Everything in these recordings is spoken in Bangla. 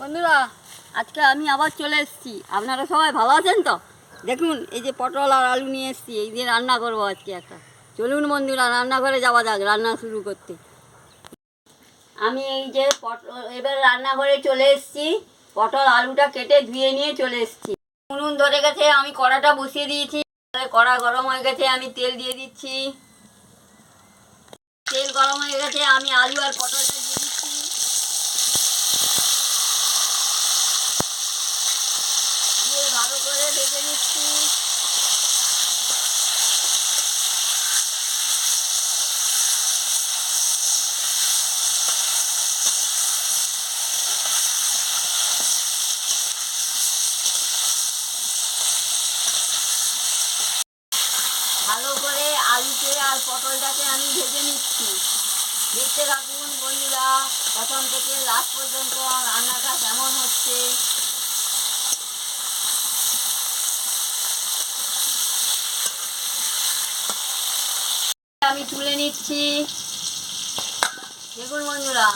বন্ধুরা, আজকে আমি আবার চলে এসেছি। আপনারা সবাই ভালো আছেন তো? দেখুন, এই যে পটল আর আলু নিয়ে এসেছি, এই দিয়ে রান্না করবো আজকে একটা। চলুন বন্ধুরা, রান্নাঘরে যাওয়া যাক রান্না শুরু করতে। আমি এই যে এবার রান্নাঘরে চলে এসেছি। পটল আলুটা কেটে ধুয়ে নিয়ে চলে এসেছি। উনুন ধরে গেছে, আমি কড়াটা বসিয়ে দিয়েছি। কড়া গরম হয়ে গেছে, আমি তেল দিয়ে দিচ্ছি। তেল গরম হয়ে গেছে, আমি আলু আর পটলটা দিয়ে দিচ্ছি। দিয়ে ভালো করে ভেজে নিচ্ছি। ভালো করে আলুকে আর পটলটাকে আমি ভেজে নিচ্ছি। দেখতে থাকুন বন্ধুরা, প্রথম থেকে লাস্ট পর্যন্ত রান্নাটা কেমন হচ্ছে। আমি তুলে নিচ্ছি। দেখুন বন্ধুরা,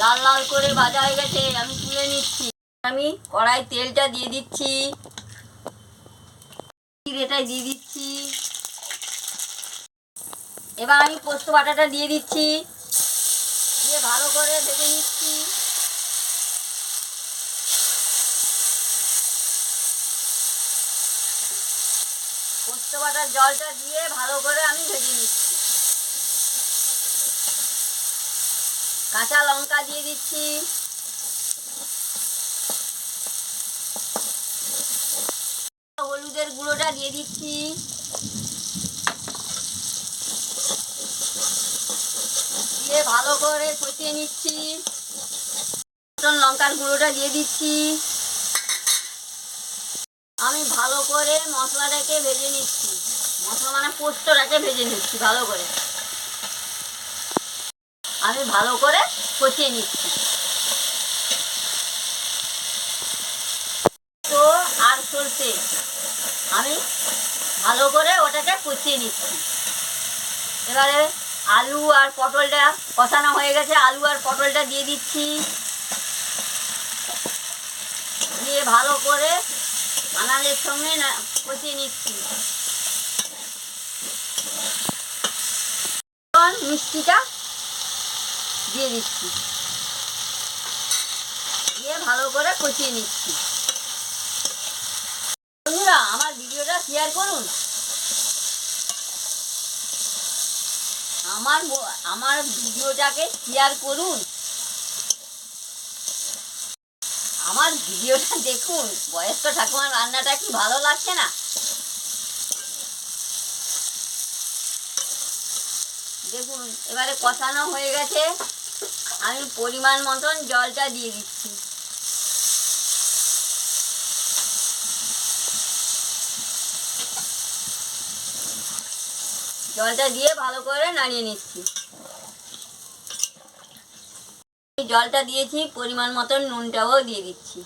লাল লাল করে ভাজা হয়ে গেছে, আমি তুলে নিচ্ছি। আমি কড়াই তেলটা দিয়ে দিচ্ছি, এটাই দিয়ে দিচ্ছি। এবার আমি পোস্ত বাটাটা দিয়ে দিচ্ছি, দিয়ে ভালো করে ভেজে নিচ্ছি। পোস্ত বাটার জলটা দিয়ে ভালো করে আমি ভেজে নিচ্ছি। কাঁচা লঙ্কা দিয়ে দিচ্ছি, হলুদের গুঁড়োটা দিয়ে দিচ্ছি, দিয়ে ভালো করে কষিয়ে নিচ্ছি। লঙ্কার গুঁড়োটা দিয়ে দিচ্ছি। আমি ভালো করে মশলাটাকে ভেজে নিচ্ছি। মশলা মানে পোস্তটাকে ভেজে নিচ্ছি ভালো করে। আমি ভালো করে কষিয়ে নিচ্ছি। তো আর সরষে আমি ভালো করে ওটাকে কষিয়ে নিচ্ছি। এবারে আলু আর পটলটা কষানো হয়ে গেছে, আলু আর পটলটা দিয়ে দিচ্ছি। দিয়ে ভালো করে আনাজের সঙ্গে কষিয়ে নিচ্ছি। মিষ্টিটা দিয়ে দিচ্ছি, দিয়ে ভালো করে কষিয়ে নিচ্ছি। বন্ধুরা, আমার ভিডিওটা শেয়ার করুন। আমার ভিডিওটাকে শেয়ার করুন। আমার ভিডিওটা দেখুন। বয়স্ক ঠাকুমার রান্নাটা কি ভালো লাগছে না? দেখুন, এবারে কষানো হয়ে গেছে, আমি পরিমাণ মতন জলটা দিয়ে দিচ্ছি। জলটা দিয়ে ভালো করে নাড়িয়ে নিচ্ছি। জলটা দিয়েছি, পরিমাণ মতন নুনটাও দিয়ে দিচ্ছি।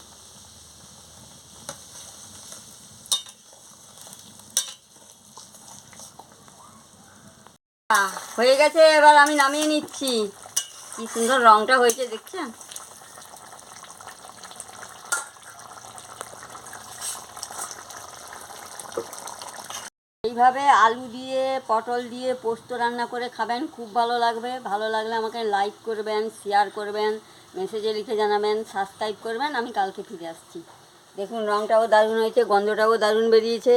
হয়ে গেছে, এবার আমি নামিয়ে নিচ্ছি। কি সুন্দর রংটা হয়েছে দেখছেন? এইভাবে আলু দিয়ে পটল দিয়ে পোস্ত রান্না করে খাবেন, খুব ভালো লাগবে। ভালো লাগলে আমাকে লাইক করবেন, শেয়ার করবেন, মেসেজে লিখে জানাবেন, সাবস্ক্রাইব করবেন। আমি কালকে ফিরে আসছি। দেখুন, রংটাও দারুণ হয়েছে, গন্ধটাও দারুণ বেরিয়েছে।